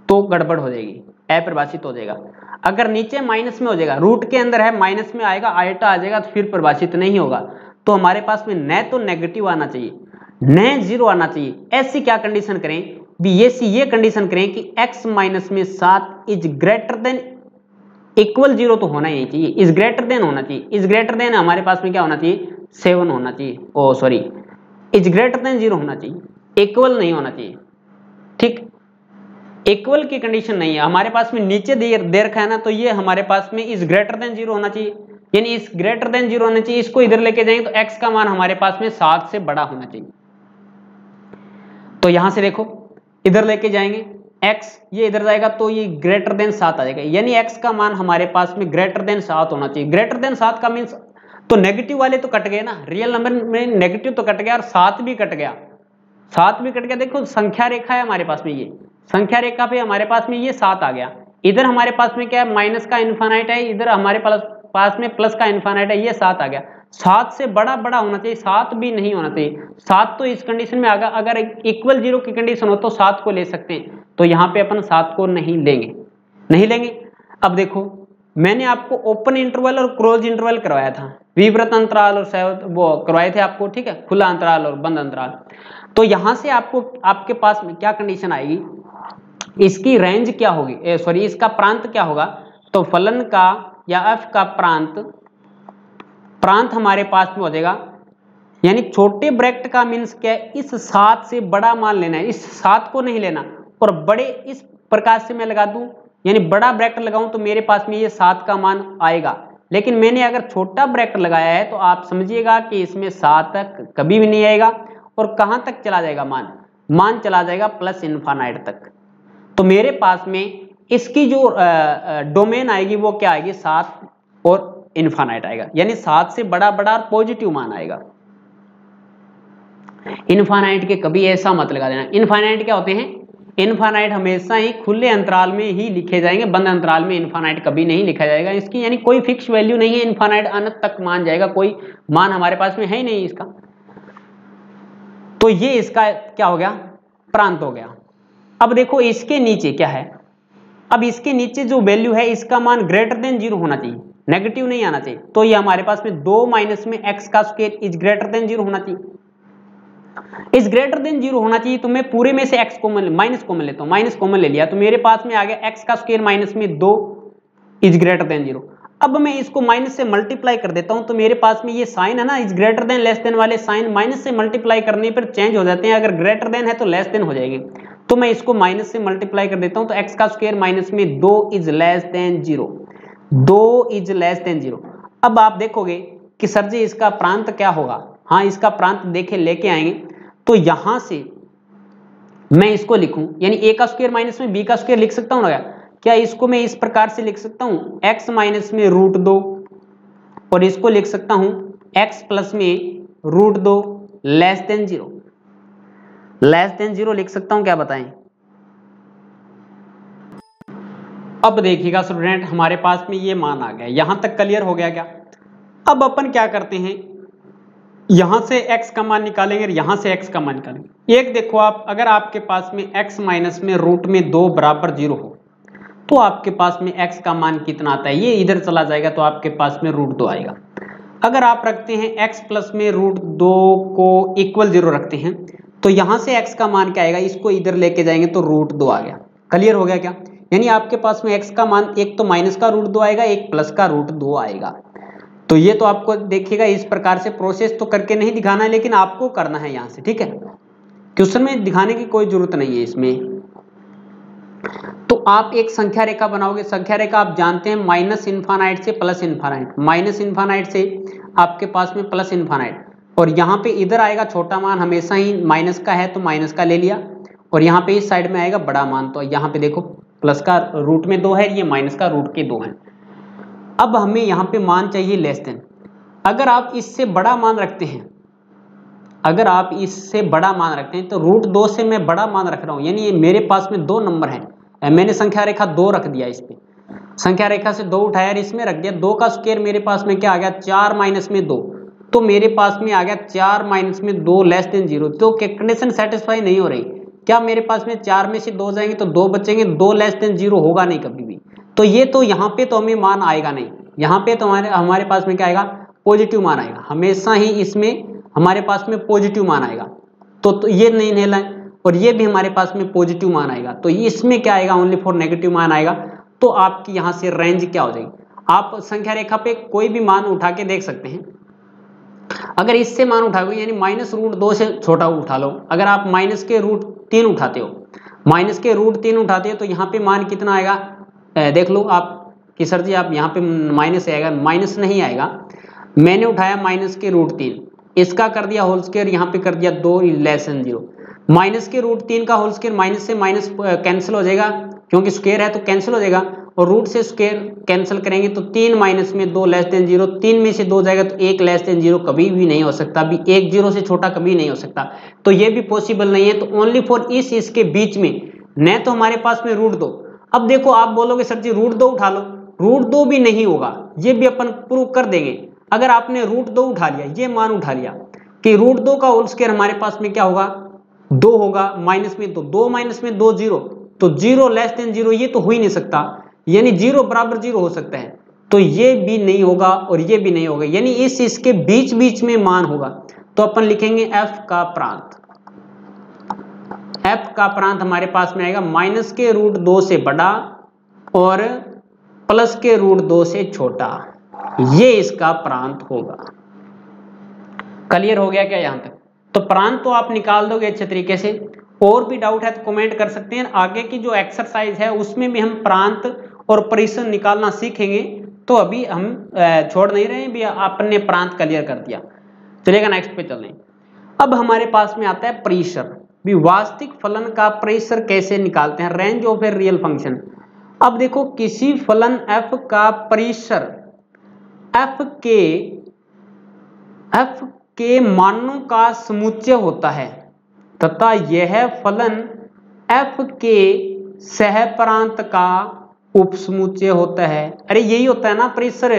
तो गड़बड़ हो जाएगी, अपरिभाषित हो जाएगा। अगर नीचे माइनस में हो जाएगा, रूट के अंदर है माइनस में आएगा, आयटा आ जाएगा, तो फिर परिभाषित नहीं होगा। तो हमारे पास में न तो नेगेटिव आना चाहिए न 0 आना चाहिए। ऐसी क्या कंडीशन करें भी, ये कंडीशन करें कि x माइनस में 7 इज ग्रेटर देन इक्वल 0 तो होना ही चाहिए, इज ग्रेटर देन होना चाहिए। इज ग्रेटर देन हमारे पास में क्या होना चाहिए, 7 होना चाहिए, ओ सॉरी इज ग्रेटर देन 0 होना चाहिए, इक्वल नहीं होना चाहिए। ठीक, इक्वल की कंडीशन नहीं है हमारे पास में, नीचे दे रखा है ना, तो ये हमारे पास में इज ग्रेटर देन 0 होना चाहिए, यानी इस ग्रेटर देन 0 होना चाहिए। इसको इधर लेके जाएंगे तो x का मान हमारे पास में 7 से बड़ा होना चाहिए। तो यहां से देखो इधर लेके जाएंगे x ये इधर जाएगा तो ये ग्रेटर देन 7 आ जाएगा, यानी x का मान हमारे पास में ग्रेटर देन 7 होना चाहिए। ग्रेटर देन 7 का मीन्स तो नेगेटिव वाले तो कट गए ना, रियल नंबर में नेगेटिव तो कट गया और 7 भी कट गया, 7 भी कट गया। देखो संख्या रेखा है हमारे पास में, ये संख्या रेखा पे हमारे पास में ये 7 आ गया। इधर हमारे पास में क्या है, माइनस का इनफाइनाइट है, इधर हमारे पास में प्लस का इनफाइनाइट है, ये 7 आ गया। 7 से बड़ा बड़ा होना चाहिए, 7 भी नहीं होना चाहिए। 7 तो इस कंडीशन में आगा, अगर इक्वल 0 की कंडीशन हो तो 7 को ले सकते हैं, तो यहाँ पे अपन 7 को नहीं लेंगे, नहीं लेंगे। अब देखो मैंने आपको ओपन इंटरवल और क्लोज इंटरवल करवाया था, विवृत अंतराल और वो करवाए थे आपको, ठीक है, खुला अंतराल और बंद अंतराल। तो यहां से आपको आपके पास में क्या कंडीशन आएगी, इसकी रेंज क्या होगी, सॉरी इसका प्रांत क्या होगा, तो फलन का या एफ का प्रांत हमारे पास में हो जाएगा, यानी छोटे ब्रैकेट का मीन्स क्या है, इस 7 से बड़ा मान लेना है, इस 7 को नहीं लेना। और बड़े इस प्रकार से मैं लगा दूं, यानी बड़ा ब्रैकेट लगाऊं तो मेरे पास में ये 7 का मान आएगा। लेकिन मैंने अगर छोटा ब्रैकेट लगाया है तो आप समझिएगा कि इसमें 7 तक कभी भी नहीं आएगा। और कहां तक चला जाएगा मान चला जाएगा प्लस इनफाइनाइट तक। तो मेरे पास में इसकी जो डोमेन आएगी वो क्या आएगी, 7 और इनफाइनाइट आएगा, यानी 7 से बड़ा बड़ा पॉजिटिव मान आएगा। इनफाइनाइट के कभी ऐसा मत लगा देना। इनफाइनाइट क्या होते हैं, इनफाइनाइट हमेशा ही खुले अंतराल में ही लिखे जाएंगे, बंद अंतराल में इनफाइनाइट कभी नहीं लिखा जाएगा। इसकी यानी कोई फिक्स वैल्यू नहीं है, इनफाइनाइट अनंत तक मान जाएगा, कोई मान हमारे पास में है ही नहीं इसका। तो ये इसका क्या हो गया, प्रांत हो गया। अब देखो इसके नीचे क्या है, अब इसके नीचे जो वैल्यू है इसका मान ग्रेटर देन 0 होना चाहिए, नेगेटिव नहीं आना चाहिए। तो ये हमारे पास में 2 माइनस में x का स्क्वायर इज ग्रेटर देन 0 होना चाहिए, इस ग्रेटर देन 0 होना चाहिए। तो मैं पूरे में से x कॉमन माइनस कॉमन लेता हूं, माइनस कॉमन ले लिया तो मेरे पास में आ गया x का स्क्वायर माइनस में 2 इज ग्रेटर देन 0। अब मैं इसको माइनस से मल्टीप्लाई कर देता हूं तो मेरे पास में ये साइन है ना, is greater than less than वाले साइन माइनस से मल्टीप्लाई करने पर चेंज हो जाते हैं, अगर ग्रेटर देन है तो लेस देन हो जाएंगे। तो मैं इसको माइनस से मल्टीप्लाई कर देता हूं तो x का स्क्वायर माइनस में 2 is less than 0, 2 is less than 0। अब आप देखोगे कि सर जी इसका प्रांत क्या होगा, हाँ इसका प्रांत देखे लेके आएंगे। तो यहां से मैं इसको लिखूं, यानी a का स्क्वायर माइनस में b का स्क्वायर लिख सकता हूं ना क्या, इसको मैं इस प्रकार से लिख सकता हूं x माइनस में √2 और इसको लिख सकता हूं x प्लस में √2 लेस देन 0, लेस देन 0 लिख सकता हूं, क्या बताएं। अब देखिएगा स्टूडेंट हमारे पास में ये मान आ गया, यहां तक क्लियर हो गया क्या। अब अपन क्या करते हैं, यहां से x का मान निकालेंगे और यहां से x का मान निकालेंगे। एक देखो आप, अगर आपके पास में x माइनस में √2 बराबर 0 हो तो आपके पास में x का मान कितना आता है, ये इधर चला जाएगा तो आपके पास में √2 आएगा। अगर आप रखते हैं x प्लस में √2 को इक्वल 0 रखते हैं तो यहां से x का मान क्या आएगा, इसको इधर लेके जाएंगे तो √2 आ गया। क्लियर हो गया क्या, यानी आपके पास में x का मान एक तो माइनस का √2 आएगा, एक प्लस का √2 आएगा। तो ये तो आपको देखिएगा इस प्रकार से प्रोसेस तो करके नहीं दिखाना है, लेकिन आपको करना है यहां से, ठीक है। क्वेश्चन में दिखाने की कोई जरूरत नहीं है इसमें। तो आप एक संख्या रेखा बनाओगे, संख्या रेखा आप जानते हैं माइनस इनफाइनाइट से प्लस इनफाइनाइट, माइनस इनफाइनाइट से आपके पास में प्लस इनफाइनाइट, और यहाँ पे इधर आएगा छोटा मान, हमेशा ही माइनस का है तो माइनस का ले लिया, और यहाँ पे इस साइड में आएगा बड़ा मान। तो यहाँ पे देखो प्लस का रूट में 2 है, ये माइनस का रूट के 2 है। अब हमें यहाँ पे मान चाहिए लेस देन। अगर आप इससे बड़ा मान रखते हैं, अगर आप इससे बड़ा मान रखते हैं तो √2 से मैं बड़ा मान रख रहा हूं, यानी मेरे पास में 2 नंबर हैं, मैंने संख्या रेखा 2 रख दिया, इस पे संख्या रेखा से 2 उठाया और इसमें रख दिया। 2 का स्क्वायर मेरे पास में क्या आ गया, 4 माइनस में 2, तो मेरे पास में आ गया 4 माइनस में 2 लेस देन 0। तो कंडीशन सेटिस्फाई नहीं हो रही, क्या मेरे पास में 4 में से 2 जाएंगे तो 2 बचेंगे, 2 लेस देन 0 होगा नहीं कभी भी। तो ये तो यहाँ पे तो हमें मान आएगा नहीं, यहाँ पे तो हमारे पास में क्या आएगा, पॉजिटिव मान आएगा, हमेशा ही इसमें हमारे पास में पॉजिटिव मान आएगा। तो ये नहीं लेना है, और ये भी हमारे पास में पॉजिटिव मान आएगा। तो इसमें क्या आएगा, ओनली फॉर नेगेटिव मान आएगा। तो आपकी यहाँ से रेंज क्या हो जाएगी, आप संख्या रेखा पे कोई भी मान उठा के देख सकते हैं। अगर इससे मान उठाओगे यानी माइनस √2 से छोटा उठा लो, अगर आप माइनस के √3 उठाते हो, माइनस के √3 उठाते हो तो यहाँ पे मान कितना आएगा, देख लो आप कि सर जी आप यहाँ पे माइनस आएगा, माइनस नहीं आएगा। मैंने उठाया माइनस के √3, इसका कर दिया होल स्क्वायर, यहाँ पे कर दिया 2 लेस देन 0। माइनस के रूट 3 का होल स्क्वायर, माइनस से माइनस कैंसिल हो जाएगा क्योंकि स्क्वायर है तो कैंसिल हो जाएगा, और रूट से स्क्वायर कैंसिल करेंगे तो 3 माइनस में 2 लेस देन 0, 3 में से 2 जाएगा तो 1 लेस देन 0 कभी भी नहीं हो सकता, अभी 1 0 से छोटा कभी नहीं हो सकता, तो ये भी पॉसिबल नहीं है। तो ओनली फॉर इसके बीच में न तो हमारे पास में रूट 2। अब देखो आप बोलोगे सर जी रूट 2 उठा लो, रूट 2 भी नहीं होगा, ये भी अपन प्रूव कर देंगे। अगर आपने रूट 2 उठा लिया, ये मान उठा लिया कि रूट 2 का होल स्क्वायर हमारे पास में क्या होगा 2 होगा, माइनस में तो 2 माइनस में 2 0, तो 0 लेस देन 0 ये तो हो ही नहीं सकता, यानी 0 बराबर 0 हो सकता है, तो ये भी नहीं होगा और ये भी नहीं होगा, यानी इसके बीच बीच में मान होगा। तो अपन लिखेंगे f का प्रांत, f का प्रांत हमारे पास में आएगा माइनस के रूट 2 से बड़ा और प्लस के रूट 2 से छोटा, ये इसका प्रांत होगा। क्लियर हो गया क्या यहां तक? तो प्रांत तो आप निकाल दोगे अच्छे तरीके से, और भी डाउट है तो कमेंट कर सकते हैं। आगे की जो एक्सरसाइज है उसमें भी हम प्रांत और परिसर निकालना सीखेंगे, तो अभी हम छोड़ नहीं रहे हैं, भी आपने प्रांत क्लियर कर दिया। चलेगा नेक्स्ट पे चलें। अब हमारे पास में आता है परिसर, भी वास्तविक फलन का परिसर कैसे निकालते हैं, range of a real function. अब देखो किसी फलन f का परिसर f के मानों का समुच्चय होता है तथा यह फलन f के सहप्रांत का उपसमुच्चय होता है। अरे यही होता है ना परिसर,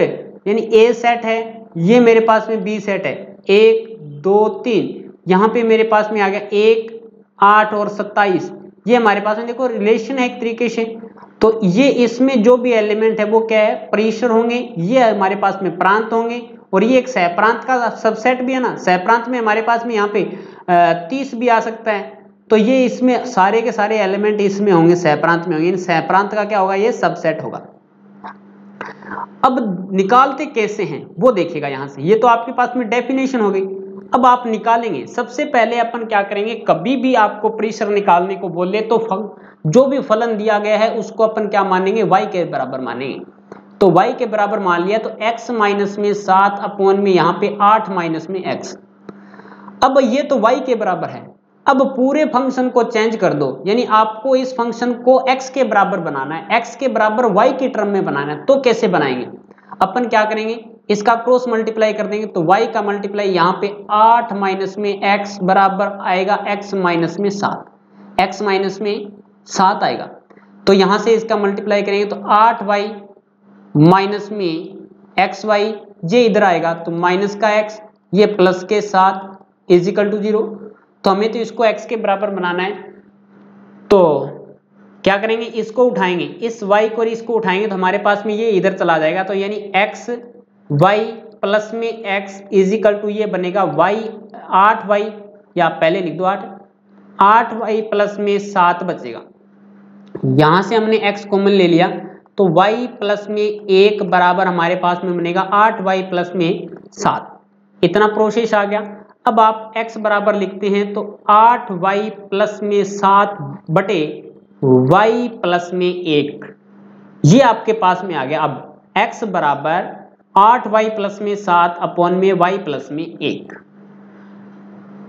यानी a सेट है, ये मेरे पास में b सेट है, 1 2 3, यहाँ पे मेरे पास में आ गया 1 8 और 27, ये हमारे पास में देखो रिलेशन है एक तरीके से। तो ये इसमें जो भी एलिमेंट है वो क्या है परिसर होंगे, ये हमारे पास में प्रांत होंगे, और ये एक सहप्रांत का सबसेट भी है ना, सहप्रांत में हमारे पास में यहाँ पे 30 भी आ सकता है, तो ये इसमें सारे के सारे एलिमेंट इसमें होंगे, सहप्रांत में होंगे, सहप्रांत का क्या होगा ये सबसेट होगा। अब निकालते कैसे हैं वो देखिएगा यहां से, ये तो आपके पास में डेफिनेशन हो गई। अब आप निकालेंगे, सबसे पहले अपन क्या करेंगे, कभी भी आपको परिसर निकालने को बोले तो जो भी फलन दिया गया है उसको अपन क्या मानेंगे y के बराबर मानेंगे। तो y के बराबर मान लिया तो x माइनस में 7 अपॉन में यहाँ पे 8 माइनस में x। अब ये तो y के बराबर है, अब पूरे फंक्शन को चेंज कर दो, यानी आपको इस फंक्शन को x के बराबर बनाना है, x के बराबर y की टर्म में बनाना है। तो कैसे बनाएंगे, अपन क्या करेंगे, इसका क्रॉस मल्टीप्लाई कर देंगे, तो y का मल्टीप्लाई यहाँ पे 8 माइनस में x बराबर आएगा x माइनस में 7, x माइनस में 7 आएगा। तो यहां से इसका मल्टीप्लाई करेंगे तो 8y माइनस में xy, ये इधर आएगा तो माइनस का x, ये प्लस के 7 इज इक्वल टू 0। तो हमें तो इसको x के बराबर बनाना है, तो क्या करेंगे, इसको उठाएंगे, इस y को और इसको उठाएंगे तो हमारे पास में ये इधर चला जाएगा, तो यानी x y प्लस में x इज इक्वल टू ये बनेगा y 8y, या पहले लिख दो 8y प्लस में 7 बचेगा। यहां से हमने x कॉमन ले लिया तो y प्लस में 1 बराबर हमारे पास में बनेगा 8y प्लस में 7, इतना प्रोसेस आ गया। अब आप x बराबर लिखते हैं तो 8y प्लस में 7 बटे y प्लस में 1, ये आपके पास में आ गया। अब x बराबर 8y प्लस में 7 अपॉन में y प्लस में 1।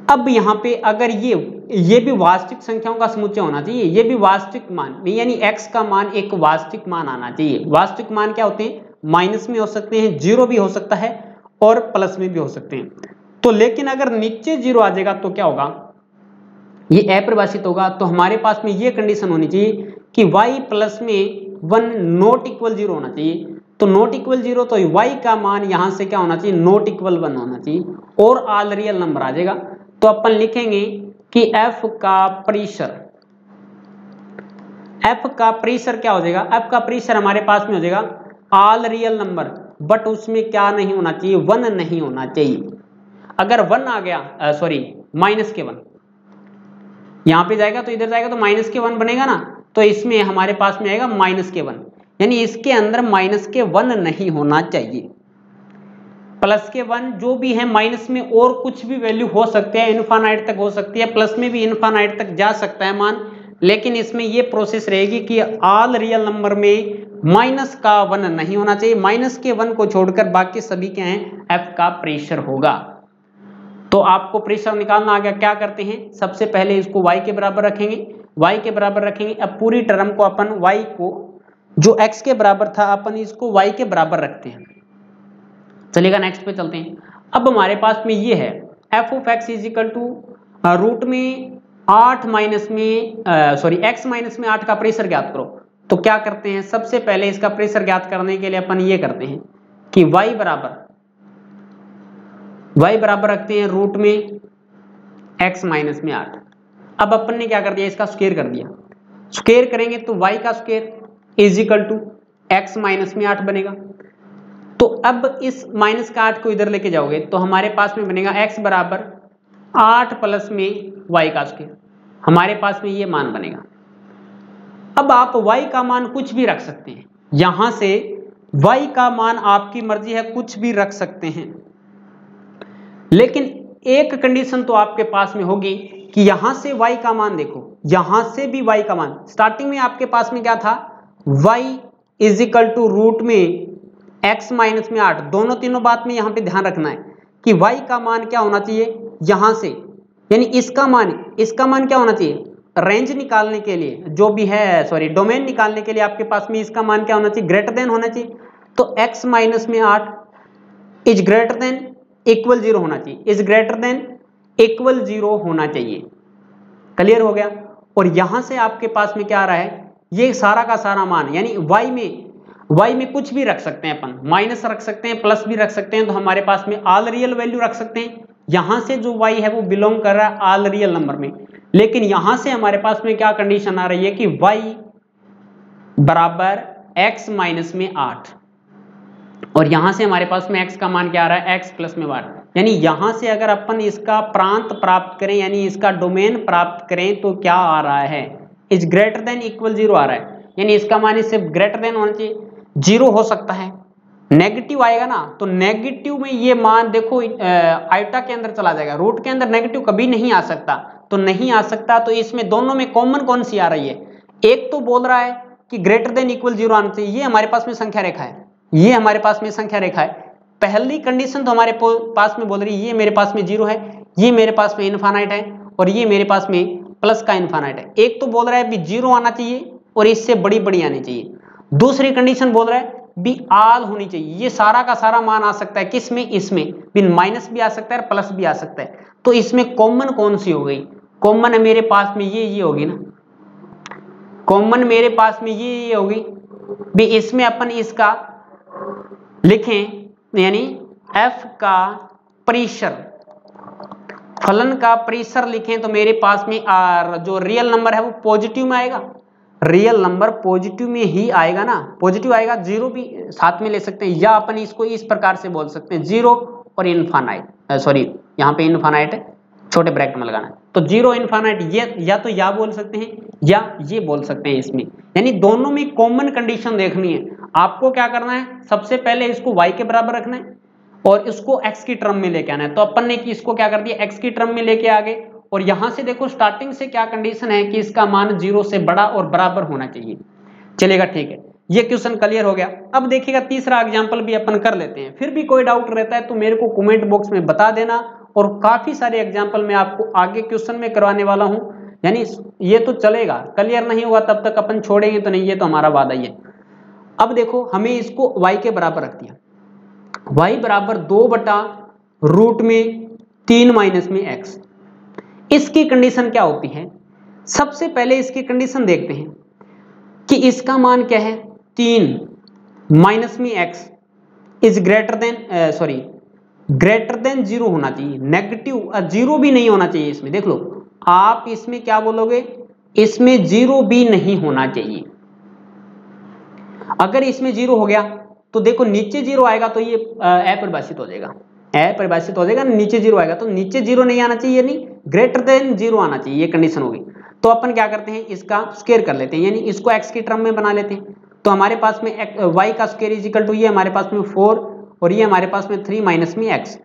अब यहाँ पे अगर ये भी वास्तविक संख्याओं का समुच्चय होना चाहिए, ये भी वास्तविक मान, यानी x का मान एक वास्तविक मान आना चाहिए। वास्तविक मान क्या होते हैं, माइनस में हो सकते हैं, 0 भी हो सकता है और प्लस में भी हो सकते हैं। तो लेकिन अगर नीचे 0 आ जाएगा तो क्या होगा, ये अपरिभाषित होगा। तो हमारे पास में ये कंडीशन होनी चाहिए कि y प्लस में 1 नॉट इक्वल 0 होना चाहिए। तो नॉट इक्वल 0 तो y का मान यहां से क्या होना चाहिए, नॉट इक्वल 1 होना चाहिए और ऑल रियल नंबर आ जाएगा। तो अपन लिखेंगे कि f का परिसर क्या हो जाएगा, f का परिसर हमारे पास में हो जाएगा ऑल रियल नंबर, बट उसमें क्या नहीं होना चाहिए, 1 नहीं होना चाहिए। अगर 1 आ गया, सॉरी माइनस के 1 यहां पे जाएगा तो इधर जाएगा तो माइनस के 1 बनेगा ना, तो इसमें हमारे पास में आएगा माइनस के 1, यानी इसके अंदर माइनस के 1 नहीं होना चाहिए। प्लस के 1 जो भी है, माइनस में और कुछ भी वैल्यू हो सकते हैं, इनफाइनाइट तक हो सकती है, प्लस में भी इनफाइनाइट तक जा सकता है मान, लेकिन इसमें ये प्रोसेस रहेगी कि ऑल रियल नंबर में माइनस का 1 नहीं होना चाहिए। माइनस के 1 को छोड़कर बाकी सभी क्या हैं, f का परिसर होगा। तो आपको प्रेशर निकालना आ गया। क्या करते हैं, सबसे पहले इसको y के बराबर रखेंगे, y के बराबर रखेंगे। अब पूरी टर्म को अपन y को जो x के बराबर था अपन इसको y के बराबर रखते हैं। चलिएगा नेक्स्ट पे चलते हैं। अब हमारे पास में ये है f of x is equal to root में 8 माइनस में x माइनस में 8 का प्रेशर ज्ञात करो। तो क्या करते हैं, सबसे पहले इसका प्रेशर ज्ञात करने के लिए अपन ये करते हैं कि y बराबर रखते हैं रूट में x माइनस में 8। अब अपन ने क्या कर दिया, इसका स्क्वायर कर दिया। स्क्वायर करेंगे तो y का square is equal to x minus में 8 बनेगा। तो अब इस माइनस का 8 को इधर लेके जाओगे तो हमारे पास में बनेगा x बराबर 8 प्लस में y का स्क्वायर। हमारे पास में ये मान बनेगा। अब आप y का मान कुछ भी रख सकते हैं, यहां से y का मान आपकी मर्जी है, कुछ भी रख सकते हैं, लेकिन एक कंडीशन तो आपके पास में होगी कि यहां से y का मान देखो, यहां से भी y का मान स्टार्टिंग में आपके पास में क्या था, y is equal to root में x माइनस में 8। दोनों तीनों बात में यहां पे ध्यान रखना है कि y का मान क्या होना चाहिए, यहां से यानी इसका मान क्या होना चाहिए, रेंज निकालने के लिए जो भी है डोमेन निकालने के लिए आपके पास में इसका मान क्या होना चाहिए, ग्रेटर देन होना चाहिए। तो x माइनस में 8 इज ग्रेटर देन इक्वल 0 होना चाहिए, इज ग्रेटर देन इक्वल 0 होना चाहिए। क्लियर हो गया। और यहां से आपके पास में क्या आ रहा है, ये सारा का सारा मान यानी y में कुछ भी रख सकते हैं अपन, माइनस रख सकते हैं, प्लस भी रख सकते हैं, तो हमारे पास में ऑल रियल वैल्यू रख सकते हैं। यहां से जो y है वो बिलोंग कर रहा है ऑल रियल नंबर में, लेकिन यहां से हमारे पास में क्या कंडीशन आ रही है कि y बराबर x माइनस में 8 और यहां से हमारे पास में x का मान क्या आ रहा है, x प्लस में 8। यानी यहां से अगर अपन इसका प्रांत प्राप्त करें यानी इसका डोमेन प्राप्त करें तो क्या आ रहा है, इज ग्रेटर देन इक्वल 0 आ रहा है। यानी इसका मान इससे ग्रेटर देन होना चाहिए, 0 हो सकता है, नेगेटिव आएगा ना, तो नेगेटिव में ये मान देखो आइटा के अंदर चला जाएगा, रूट के अंदर नेगेटिव कभी नहीं आ सकता, तो नहीं आ सकता। तो इसमें दोनों में कॉमन कौन सी आ रही है, एक तो बोल रहा है कि ग्रेटर देन इक्वल 0 आना चाहिए, ये हमारे पास में संख्या रेखा है, ये हमारे पास में संख्या रेखा है। पहली कंडीशन तो हमारे पास में बोल रही है ये मेरे पास में 0 है, ये मेरे पास में इनफाइनाइट है और ये मेरे पास में प्लस का इनफाइनाइट है। एक तो बोल रहा है भी 0 आना चाहिए और इससे बड़ी बड़ी आनी चाहिए, दूसरी कंडीशन बोल रहा है भी आल होनी चाहिए, ये सारा का सारा मान आ सकता है किसमें, इसमें भी माइनस भी आ सकता है और प्लस भी आ सकता है। तो इसमें कॉमन कौन सी हो गई, कॉमन है मेरे पास में ये होगी ना, कॉमन मेरे पास में ये होगी भी, इसमें अपन इसका लिखें यानी f का प्रेशर, फलन का प्रेशर लिखें तो मेरे पास में जो रियल नंबर है वो पॉजिटिव में आएगा, रियल नंबर पॉजिटिव में ही आएगा ना, पॉजिटिव आएगा। 0 भी साथ में ले सकते हैं या अपन इसको इस प्रकार से बोल सकते हैं 0 और इनफाइनाइट, यहाँ पे इनफाइनाइट है, छोटे ब्रैकेट में लगाना है, तो 0 इनफाइनाइट ये या तो या बोल सकते हैं या ये बोल सकते हैं इसमें, यानी दोनों में कॉमन कंडीशन देखनी है। आपको क्या करना है, सबसे पहले इसको y के बराबर रखना है और इसको x की टर्म में लेके आना है। तो अपन ने इसको क्या कर दिया, x की टर्म में लेके आ गए और यहां से देखो स्टार्टिंग से क्या कंडीशन है कि इसका मान 0 से बड़ा और बराबर होना चाहिए। चलेगा, ठीक है, ये क्वेश्चन क्लियर हो गया। अब देखिएगा तीसरा एग्जांपल भी अपन कर लेते हैं, फिर भी कोई डाउट रहता है तो मेरे को कमेंट बॉक्स में बता देना, और काफी सारे एग्जांपल मैं आपको आगे क्वेश्चन में करवाने वाला हूं, यानी ये तो चलेगा, क्लियर नहीं होगा तब तक अपन छोड़ेंगे तो नहीं, ये तो हमारा वादा ही है। अब देखो हमें इसको y के बराबर रख दिया, y बराबर 2/रूट में 3 माइनस में x। इसकी कंडीशन क्या होती है, सबसे पहले इसकी कंडीशन देखते हैं कि इसका मान क्या है, 3 माइनस में x इज ग्रेटर देन 0 होना चाहिए, नेगेटिव 0 भी नहीं होना चाहिए इसमें। देख लो आप इसमें क्या बोलोगे, इसमें 0 भी नहीं होना चाहिए। अगर इसमें 0 हो गया तो देखो नीचे 0 आएगा तो ये अपरिभाषित हो जाएगा, अपरिभाषित हो जाएगा, नीचे 0 आएगा तो नीचे 0 नहीं आना चाहिए, नहीं ग्रेटर देन 0 आना चाहिए, ये कंडीशन होगी। तो अपन क्या करते हैं, इसका स्क्वायर कर लेते हैं, यानी इसको x की टर्म में बना लेते हैं। तो हमारे पास में y का स्क्वायर इज इक्वल टू ये हमारे पास में 4 और ये हमारे पास में 3 माइनस में x।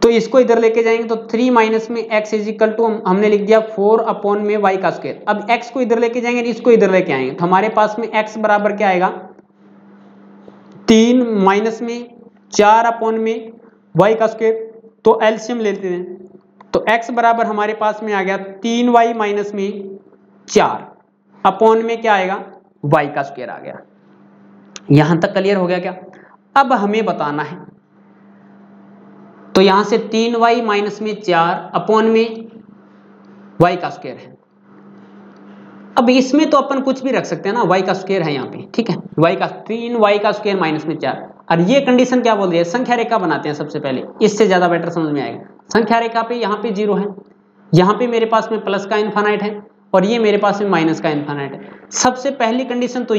तो इसको इधर लेके जाएंगे तो 3 माइनस में x इज इक्वल टू हमने लिख दिया 4 अपॉन में y का स्क्वायर। अब x को इधर लेके जाएंगे, इसको इधर लेके आएंगे तो हमारे पास में x बराबर क्या आएगा, 3 माइनस में 4 अपॉन में y का स्क्वायर, तो एलसीएम लेते हैं, तो x बराबर हमारे पास में आ गया 3y माइनस में 4 अपॉन में क्या आएगा y का स्क्वायर आ गया। यहां तक क्लियर हो गया क्या? अब हमें बताना है, तो यहां से 3y माइनस में 4 अपॉन में y का स्क्वायर है। अब इसमें तो अपन कुछ भी रख सकते हैं ना, y का स्क्वायर है यहाँ पे, ठीक है, y का 3y का स्क्वायर माइनस में 4। और ये कंडीशन क्या बोल रही है? संख्या रेखा बनाते हैं सबसे पहले, इससे ज्यादा बेटर समझ में आएगा। संख्या रेखा पे यहाँ पे 0 है, यहाँ पे मेरे पास में प्लस का इन्फानाइट है और ये मेरे पास में माइनस का इन्फानाइट है। सबसे पहली कंडीशन तो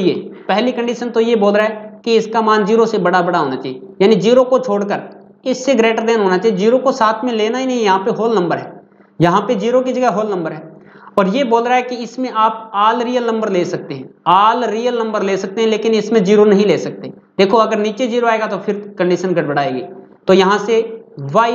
ये बोल रहा है कि इसका मान 0 से बड़ा होना चाहिए, यानी 0 को छोड़कर इससे ग्रेटर देन होना चाहिए। 0 को साथ में लेना ही नहीं, यहाँ पे होल नंबर है, यहाँ पे 0 की जगह होल नंबर है। और ये बोल रहा है कि इसमें आप ऑल रियल नंबर ले सकते हैं, ऑल रियल नंबर ले सकते हैं, लेकिन इसमें 0 नहीं ले सकते। देखो अगर नीचे 0 आएगा तो फिर कंडीशन गड़बड़ाएगी। तो यहाँ से y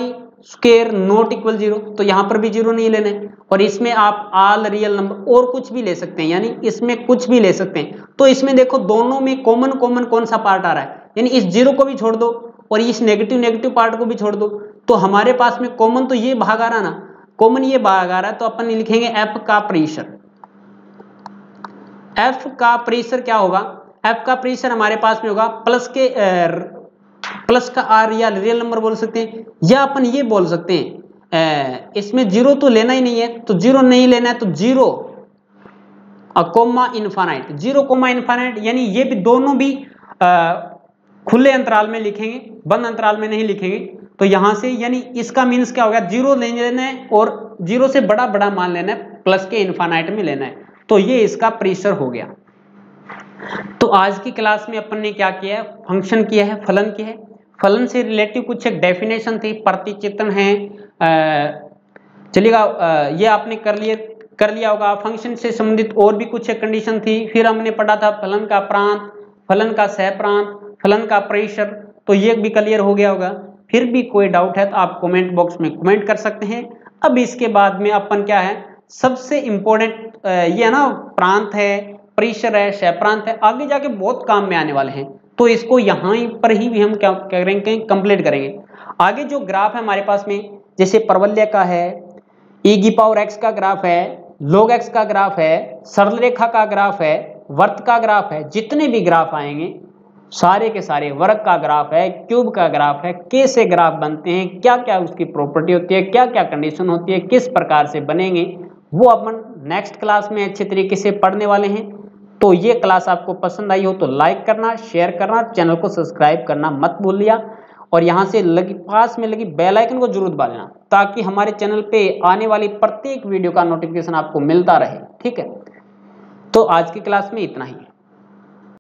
स्क्वायर नॉट इक्वल 0, तो यहाँ पर भी 0 नहीं लेना है। और इसमें आप ऑल रियल नंबर और कुछ भी ले सकते हैं, यानी इसमें कुछ भी ले सकते हैं। तो इसमें देखो दोनों में कॉमन कौन सा पार्ट आ रहा है, यानी इस 0 को भी छोड़ दो और इस नेगेटिव पार्ट को भी छोड़ दो, तो हमारे पास में कॉमन तो ये भाग आ रहा ना, कॉमन ये भाग आ रहा है। तो अपन लिखेंगे f का प्रेशर। f का प्रेशर क्या होगा? f का प्रेशर हमारे पास में होगा प्लस का r या रियल नंबर बोल सकते हैं, या अपन ये बोल सकते हैं इसमें 0 तो लेना ही नहीं है, तो 0 नहीं लेना है, तो 0 कोमा इनफाइनाइट, 0 कोमा इनफाइनाइट, यानी ये भी दोनों भी खुले अंतराल में लिखेंगे, बंद अंतराल में नहीं लिखेंगे। तो यहां से यानी इसका मीन्स क्या हो गया? 0 लेना है और 0 से बड़ा मान लेना है, प्लस के इनफाइनाइट में लेना है। तो ये इसका प्रेशर हो गया। तो आज की क्लास में अपन ने क्या किया है? फंक्शन किया है, फलन किया है। फलन से रिलेटिव कुछ एक डेफिनेशन थी, प्रतिचित्रण है, चलिएगा ये आपने कर लिया होगा। फंक्शन से संबंधित और भी कुछ एक कंडीशन थी। फिर हमने पढ़ा था फलन का प्रांत, फलन का सहप्रांत, फलन का प्रेशर, तो ये भी क्लियर हो गया होगा। फिर भी कोई डाउट है तो आप कमेंट बॉक्स में कमेंट कर सकते हैं। अब इसके बाद में अपन क्या है, सबसे इंपॉर्टेंट ये है ना, प्रांत है, प्रेशर है, सहप्रांत है, आगे जाके बहुत काम में आने वाले हैं। तो इसको यहाँ पर ही भी हम क्या करेंगे? कंप्लीट करेंगे। आगे जो ग्राफ है हमारे पास में, जैसे परवलय का है, e⁻x का ग्राफ है, log x का ग्राफ है, सरल रेखा का ग्राफ है, वर्त का ग्राफ है, जितने भी ग्राफ आएंगे सारे के सारे, वर्ग का ग्राफ है, क्यूब का ग्राफ है, कैसे ग्राफ बनते हैं, क्या क्या उसकी प्रॉपर्टी होती है, क्या क्या कंडीशन होती है, किस प्रकार से बनेंगे, वो अपन नेक्स्ट क्लास में अच्छे तरीके से पढ़ने वाले हैं। तो ये क्लास आपको पसंद आई हो तो लाइक करना, शेयर करना, चैनल को सब्सक्राइब करना मत भूलिए, और यहाँ से पास में लगी बेल आइकन को जरूर दबा लेना, ताकि हमारे चैनल पे आने वाली प्रत्येक वीडियो का नोटिफिकेशन आपको मिलता रहे। ठीक है, तो आज की क्लास में इतना ही।